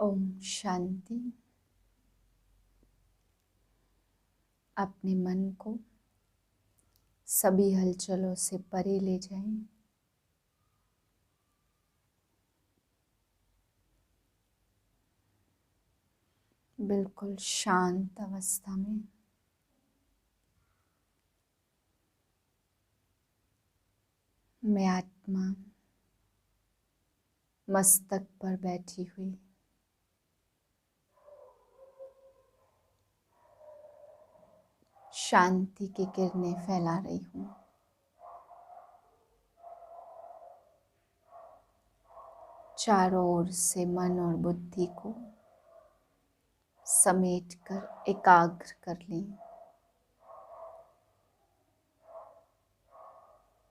ओम शांति। अपने मन को सभी हलचलों से परे ले जाएं। बिल्कुल शांत अवस्था में मैं आत्मा मस्तक पर बैठी हुई शांति की किरणें फैला रही हूँ। चारों ओर से मन और बुद्धि को समेटकर एकाग्र कर लें।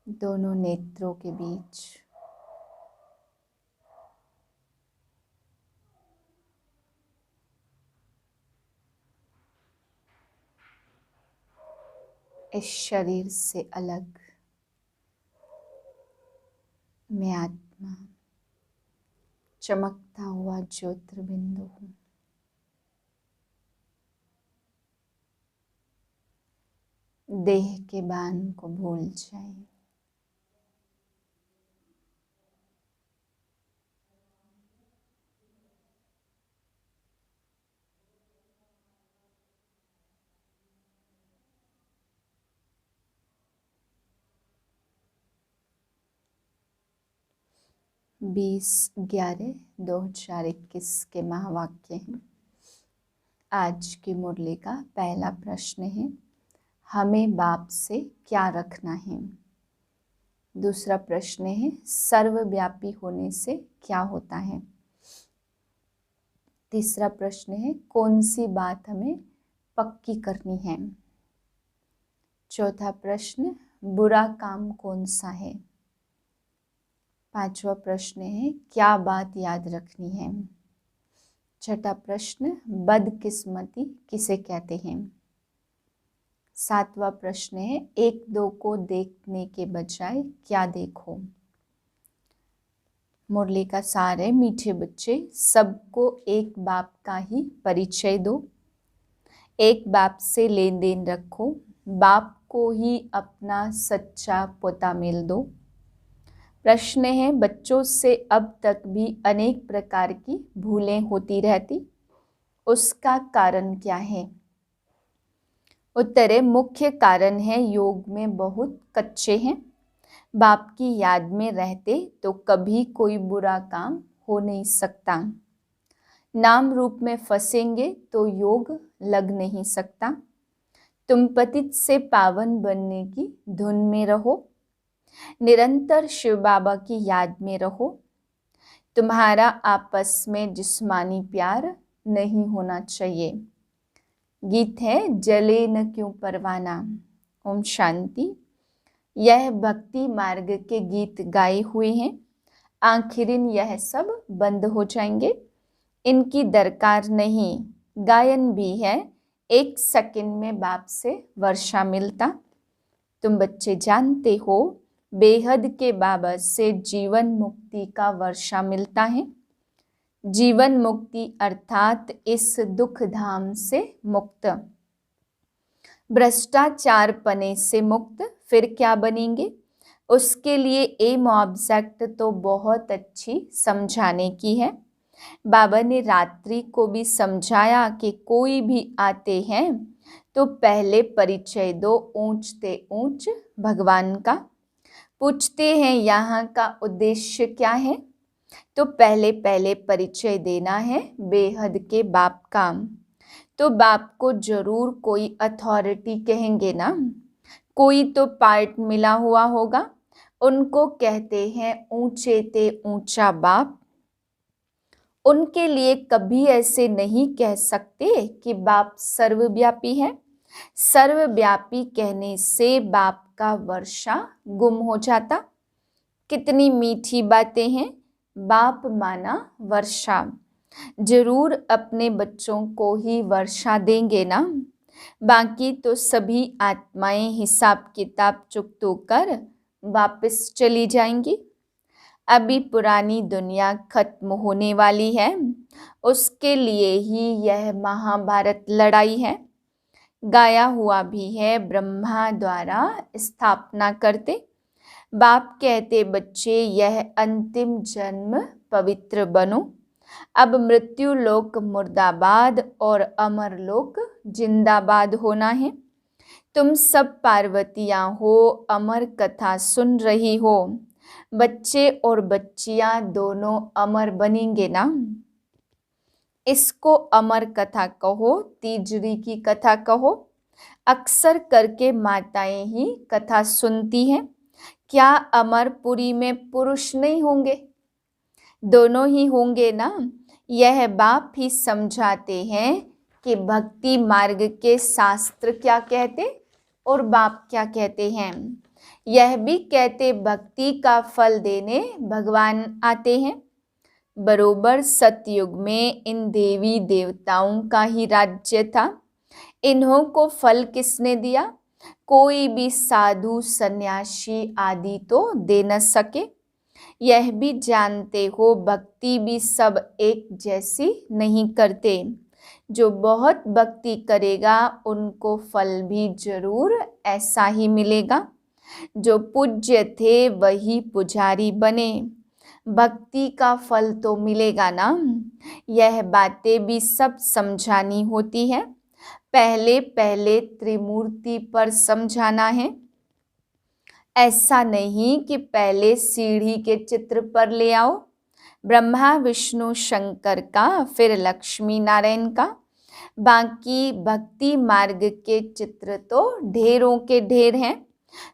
दोनों नेत्रों के बीच इस शरीर से अलग मैं आत्मा चमकता हुआ ज्योतिर्बिंदु हूँ। देह के बान को भूल जाएं। बीस 11/2021 के महावाक्य हैं। आज की मुरली का पहला प्रश्न है, हमें बाप से क्या रखना है। दूसरा प्रश्न है, सर्वव्यापी होने से क्या होता है। तीसरा प्रश्न है, कौन सी बात हमें पक्की करनी है। चौथा प्रश्न, बुरा काम कौन सा है। पांचवा प्रश्न है, क्या बात याद रखनी है। छठा प्रश्न, बदकिस्मती किसे कहते हैं। सातवां प्रश्न है, एक दो को देखने के बजाय क्या देखो। मुरली का सार है, मीठे बच्चे सबको एक बाप का ही परिचय दो। एक बाप से लेन देन रखो। बाप को ही अपना सच्चा पोता मिल दो। प्रश्न है, बच्चों से अब तक भी अनेक प्रकार की भूलें होती रहती, उसका कारण क्या है। उत्तर है, मुख्य कारण है योग में बहुत कच्चे हैं। बाप की याद में रहते तो कभी कोई बुरा काम हो नहीं सकता। नाम रूप में फंसेंगे तो योग लग नहीं सकता। तुम पतित से पावन बनने की धुन में रहो। निरंतर शिव बाबा की याद में रहो। तुम्हारा आपस में जिस्मानी प्यार नहीं होना चाहिए। गीत है, जले न क्यों परवाना। ओम शांति। यह भक्ति मार्ग के गीत गाए हुए हैं। आखिरिन यह सब बंद हो जाएंगे, इनकी दरकार नहीं। गायन भी है, 1 सेकंड में बाप से वर्षा मिलता। तुम बच्चे जानते हो, बेहद के बाबा से जीवन मुक्ति का वर्षा मिलता है। जीवन मुक्ति अर्थात इस दुख धाम से मुक्त, भ्रष्टाचार पने से मुक्त। फिर क्या बनेंगे, उसके लिए एम ऑब्जेक्ट तो बहुत अच्छी समझाने की है। बाबा ने रात्रि को भी समझाया कि कोई भी आते हैं तो पहले परिचय दो ऊंचते ऊंच भगवान का। पूछते हैं यहाँ का उद्देश्य क्या है, तो पहले पहले परिचय देना है बेहद के बाप का। तो बाप को जरूर कोई अथॉरिटी कहेंगे ना, कोई तो पार्ट मिला हुआ होगा। उनको कहते हैं ऊंचे ते ऊंचा बाप। उनके लिए कभी ऐसे नहीं कह सकते कि बाप सर्वव्यापी है। सर्वव्यापी कहने से बाप का वर्षा गुम हो जाता। कितनी मीठी बातें हैं, बाप माना वर्षा। जरूर अपने बच्चों को ही वर्षा देंगे ना, बाकी तो सभी आत्माएं हिसाब किताब चुकतो कर वापस चली जाएंगी। अभी पुरानी दुनिया खत्म होने वाली है, उसके लिए ही यह महाभारत लड़ाई है। गाया हुआ भी है, ब्रह्मा द्वारा स्थापना करते। बाप कहते बच्चे यह अंतिम जन्म पवित्र बनो। अब मृत्यु लोक मुर्दाबाद और अमर लोक जिंदाबाद होना है। तुम सब पार्वतियां हो, अमर कथा सुन रही हो। बच्चे और बच्चियां दोनों अमर बनेंगे ना। इसको अमर कथा कहो, तीजरी की कथा कहो। अक्सर करके माताएं ही कथा सुनती हैं। क्या अमरपुरी में पुरुष नहीं होंगे? दोनों ही होंगे ना। यह बाप ही समझाते हैं कि भक्ति मार्ग के शास्त्र क्या कहते और बाप क्या कहते हैं। यह भी कहते भक्ति का फल देने भगवान आते हैं। बरोबर सतयुग में इन देवी देवताओं का ही राज्य था। इन्हों को फल किसने दिया? कोई भी साधु सन्यासी आदि तो दे न सके। यह भी जानते हो भक्ति भी सब एक जैसी नहीं करते। जो बहुत भक्ति करेगा उनको फल भी जरूर ऐसा ही मिलेगा। जो पूज्य थे वही पुजारी बने। भक्ति का फल तो मिलेगा ना। यह बातें भी सब समझानी होती है। पहले पहले त्रिमूर्ति पर समझाना है। ऐसा नहीं कि पहले सीढ़ी के चित्र पर ले आओ, ब्रह्मा विष्णु शंकर का, फिर लक्ष्मी नारायण का। बाकी भक्ति मार्ग के चित्र तो ढेरों के ढेर हैं।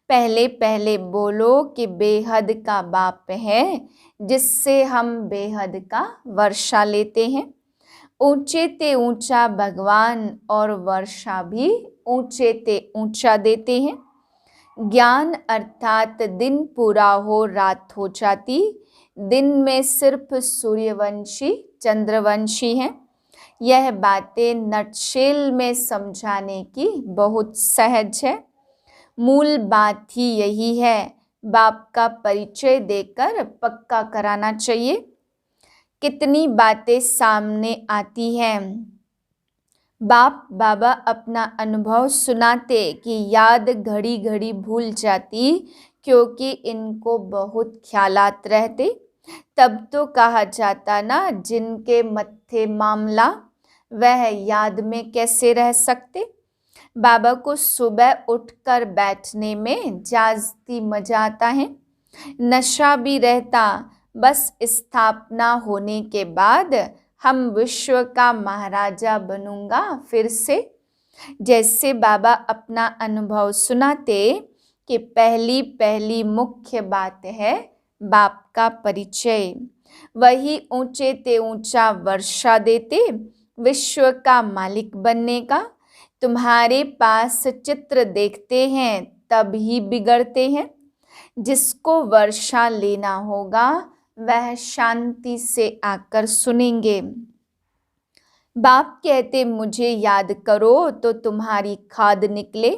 पहले पहले बोलो कि बेहद का बाप है, जिससे हम बेहद का वर्षा लेते हैं। ऊंचे ते ऊंचा भगवान और वर्षा भी ऊंचे ते ऊंचा देते हैं। ज्ञान अर्थात दिन पूरा हो रात हो जाती। दिन में सिर्फ सूर्यवंशी चंद्रवंशी हैं। यह बातें नटशेल में समझाने की बहुत सहज है। मूल बात ही यही है। बाप का परिचय देकर पक्का कराना चाहिए। कितनी बातें सामने आती हैं। बाप बाबा अपना अनुभव सुनाते कि याद घड़ी घड़ी भूल जाती, क्योंकि इनको बहुत ख्यालात रहते। तब तो कहा जाता ना, जिनके मत्थे मामला वह याद में कैसे रह सकते। बाबा को सुबह उठकर बैठने में जास्ती मजा आता है। नशा भी रहता। बस स्थापना होने के बाद हम विश्व का महाराजा बनूंगा फिर से। जैसे बाबा अपना अनुभव सुनाते कि पहली पहली मुख्य बात है बाप का परिचय। वही ऊंचे ते ऊंचा वर्षा देते विश्व का मालिक बनने का। तुम्हारे पास चित्र देखते हैं तब ही बिगड़ते हैं। जिसको वर्षा लेना होगा वह शांति से आकर सुनेंगे। बाप कहते मुझे याद करो तो तुम्हारी खाद निकले।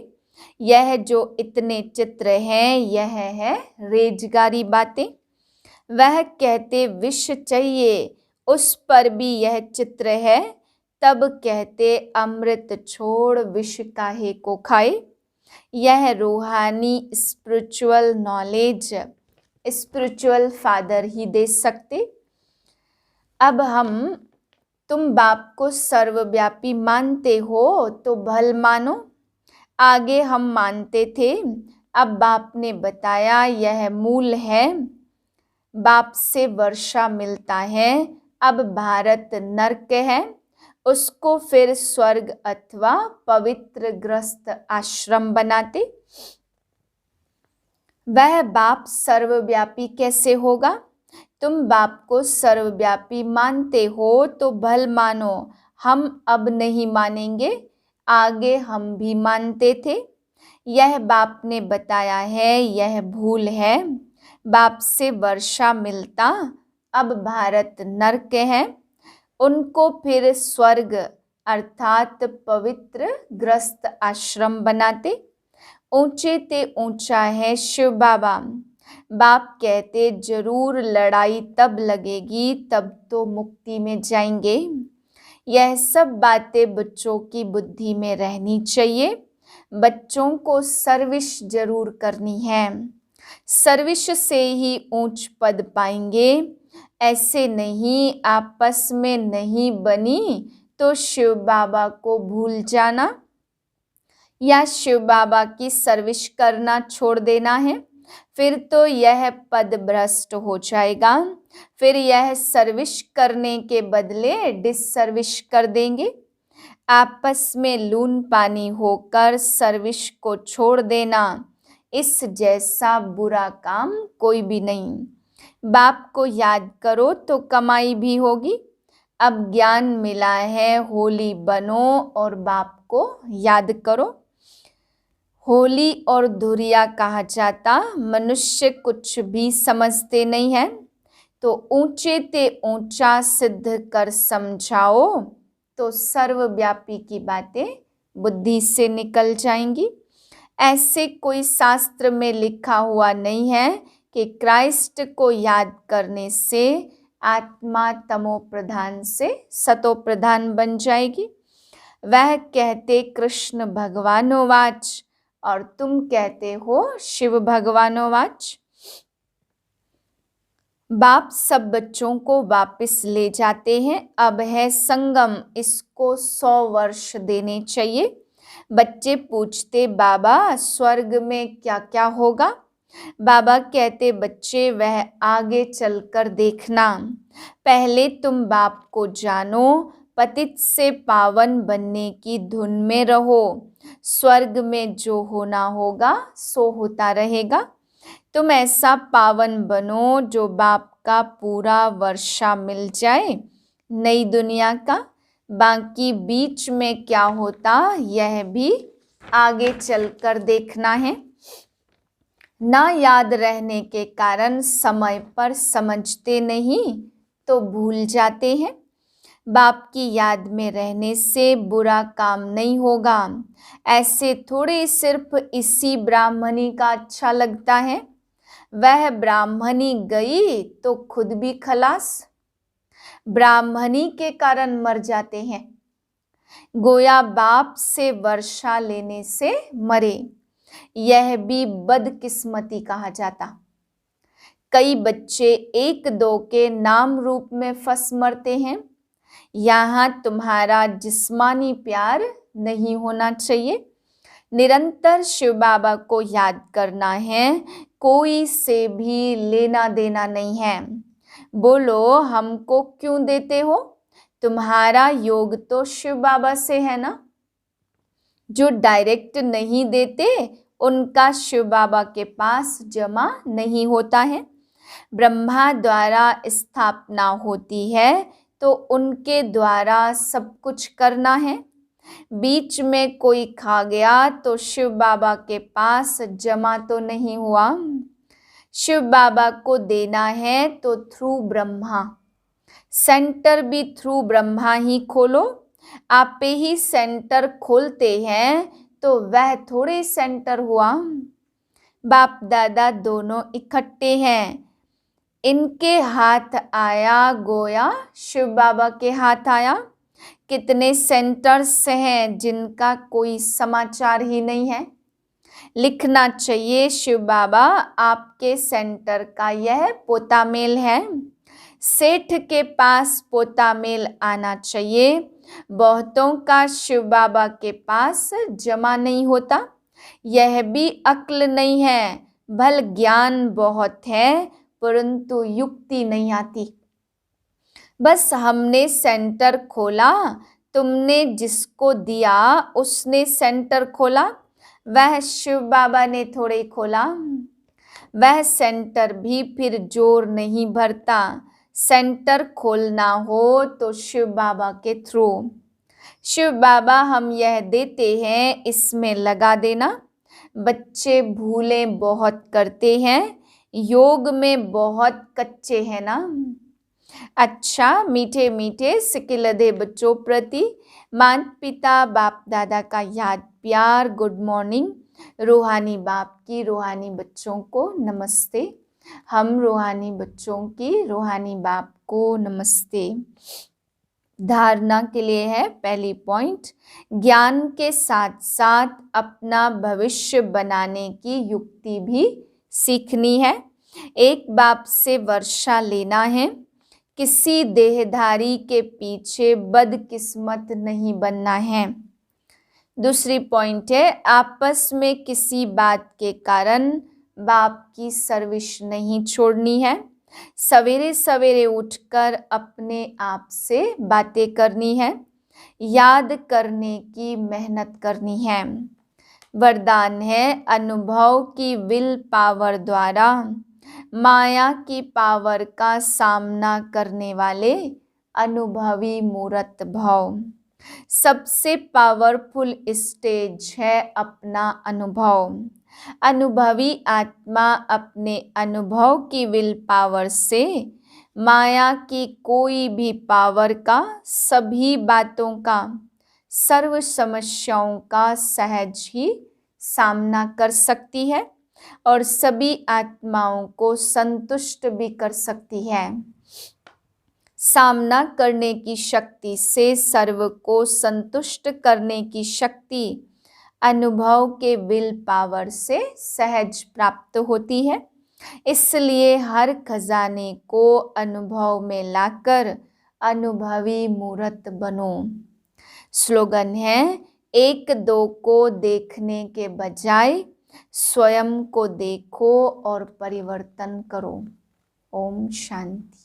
यह जो इतने चित्र हैं यह है रेजगारी बातें। वह कहते विष चाहिए, उस पर भी यह चित्र है। तब कहते अमृत छोड़ विष काहे को खाए। यह रूहानी स्पिरिचुअल नॉलेज स्पिरिचुअल फादर ही दे सकते। अब तुम बाप को सर्वव्यापी मानते हो तो भल मानो। आगे हम मानते थे, अब बाप ने बताया यह मूल है। बाप से वर्षा मिलता है। अब भारत नर्क है, उसको फिर स्वर्ग अथवा पवित्र ग्रस्त आश्रम बनाते। वह बाप सर्वव्यापी कैसे होगा? तुम बाप को सर्वव्यापी मानते हो तो भल मानो। हम अब नहीं मानेंगे, आगे हम भी मानते थे। यह बाप ने बताया है, यह भूल है। बाप से वर्षा मिलता, अब भारत नर्क है, उनको फिर स्वर्ग अर्थात पवित्र ग्रस्त आश्रम बनाते। ऊंचे ते ऊंचा है शिव बाबा। बाप कहते जरूर लड़ाई तब लगेगी तब तो मुक्ति में जाएंगे। यह सब बातें बच्चों की बुद्धि में रहनी चाहिए। बच्चों को सर्विस जरूर करनी है, सर्विस से ही ऊंच पद पाएंगे। ऐसे नहीं आपस में नहीं बनी तो शिव बाबा को भूल जाना या शिव बाबा की सर्विस करना छोड़ देना है, फिर तो यह पद भ्रष्ट हो जाएगा। फिर यह सर्विस करने के बदले डिसर्विस कर देंगे। आपस में लून पानी होकर सर्विस को छोड़ देना, इस जैसा बुरा काम कोई भी नहीं। बाप को याद करो तो कमाई भी होगी। अब ज्ञान मिला है, होली बनो और बाप को याद करो। होली और धुरिया कहा जाता, मनुष्य कुछ भी समझते नहीं है तो ऊंचे ते ऊंचा सिद्ध कर समझाओ तो सर्वव्यापी की बातें बुद्धि से निकल जाएंगी। ऐसे कोई शास्त्र में लिखा हुआ नहीं है कि क्राइस्ट को याद करने से आत्मा तमो प्रधान से सतो प्रधान बन जाएगी। वह कहते कृष्ण भगवानोवाच और तुम कहते हो शिव भगवानोवाच। बाप सब बच्चों को वापस ले जाते हैं। अब है संगम, इसको 100 वर्ष देने चाहिए। बच्चे पूछते बाबा स्वर्ग में क्या क्या होगा। बाबा कहते बच्चे वह आगे चलकर देखना, पहले तुम बाप को जानो, पतित से पावन बनने की धुन में रहो। स्वर्ग में जो होना होगा सो होता रहेगा। तुम ऐसा पावन बनो जो बाप का पूरा वर्षा मिल जाए नई दुनिया का। बाकी बीच में क्या होता यह भी आगे चलकर देखना है। ना याद रहने के कारण समय पर समझते नहीं तो भूल जाते हैं। बाप की याद में रहने से बुरा काम नहीं होगा। ऐसे थोड़े सिर्फ इसी ब्राह्मणी का अच्छा लगता है, वह ब्राह्मणी गई तो खुद भी खलास। ब्राह्मणी के कारण मर जाते हैं, गोया बाप से वर्षा लेने से मरे, यह भी बदकिस्मती कहा जाता। कई बच्चे एक दो के नाम रूप में फंस मरते हैं। यहाँ तुम्हारा जिस्मानी प्यार नहीं होना चाहिए, निरंतर शिव बाबा को याद करना है, कोई से भी लेना देना नहीं है। बोलो हमको क्यों देते हो, तुम्हारा योग तो शिव बाबा से है ना। जो डायरेक्ट नहीं देते उनका शिव बाबा के पास जमा नहीं होता है। ब्रह्मा द्वारा स्थापना होती है तो उनके द्वारा सब कुछ करना है। बीच में कोई खा गया तो शिव बाबा के पास जमा तो नहीं हुआ। शिव बाबा को देना है तो थ्रू ब्रह्मा, सेंटर भी थ्रू ब्रह्मा ही खोलो। आप ही सेंटर खोलते हैं तो वह थोड़े सेंटर हुआ। बाप दादा दोनों इकट्ठे हैं, इनके हाथ आया गोया शिव बाबा के हाथ आया। कितने सेंटर्स हैं जिनका कोई समाचार ही नहीं है। लिखना चाहिए शिव बाबा आपके सेंटर का यह पोता मेल है। सेठ के पास पोता मेल आना चाहिए। बहुतों का शिव बाबा के पास जमा नहीं होता, यह भी अक्ल नहीं है। भल ज्ञान बहुत है परंतु युक्ति नहीं आती। बस हमने सेंटर खोला, तुमने जिसको दिया उसने सेंटर खोला, वह शिव बाबा ने थोड़े खोला। वह सेंटर भी फिर जोर नहीं भरता। सेंटर खोलना हो तो शिव बाबा के थ्रू। शिव बाबा हम यह देते हैं, इसमें लगा देना। बच्चे भूलें बहुत करते हैं, योग में बहुत कच्चे हैं ना। अच्छा मीठे मीठे सिकिलधे बच्चों प्रति माता पिता बाप दादा का याद प्यार गुड मॉर्निंग। रूहानी बाप की रूहानी बच्चों को नमस्ते। हम रूहानी बच्चों की रूहानी बाप को नमस्ते। धारणा के लिए है पहली पॉइंट, ज्ञान के साथ साथ अपना भविष्य बनाने की युक्ति भी सीखनी है। एक बाप से वर्षा लेना है। किसी देहधारी के पीछे बदकिस्मत नहीं बनना है। दूसरी पॉइंट है, आपस में किसी बात के कारण बाप की सर्विस नहीं छोड़नी है। सवेरे सवेरे उठकर अपने आप से बातें करनी है। याद करने की मेहनत करनी है। वरदान है, अनुभव की विल पावर द्वारा माया की पावर का सामना करने वाले अनुभवी मूर्त भव। सबसे पावरफुल स्टेज है अपना अनुभव। अनुभवी आत्मा अपने अनुभव की विल पावर से माया की कोई भी पावर का, सभी बातों का, सर्व समस्याओं का सहज ही सामना कर सकती है और सभी आत्माओं को संतुष्ट भी कर सकती है। सामना करने की शक्ति से सर्व को संतुष्ट करने की शक्ति अनुभव के विल पावर से सहज प्राप्त होती है। इसलिए हर खजाने को अनुभव में लाकर अनुभवी मूर्त बनो। स्लोगन है, एक दो को देखने के बजाय स्वयं को देखो और परिवर्तन करो। ओम शांति।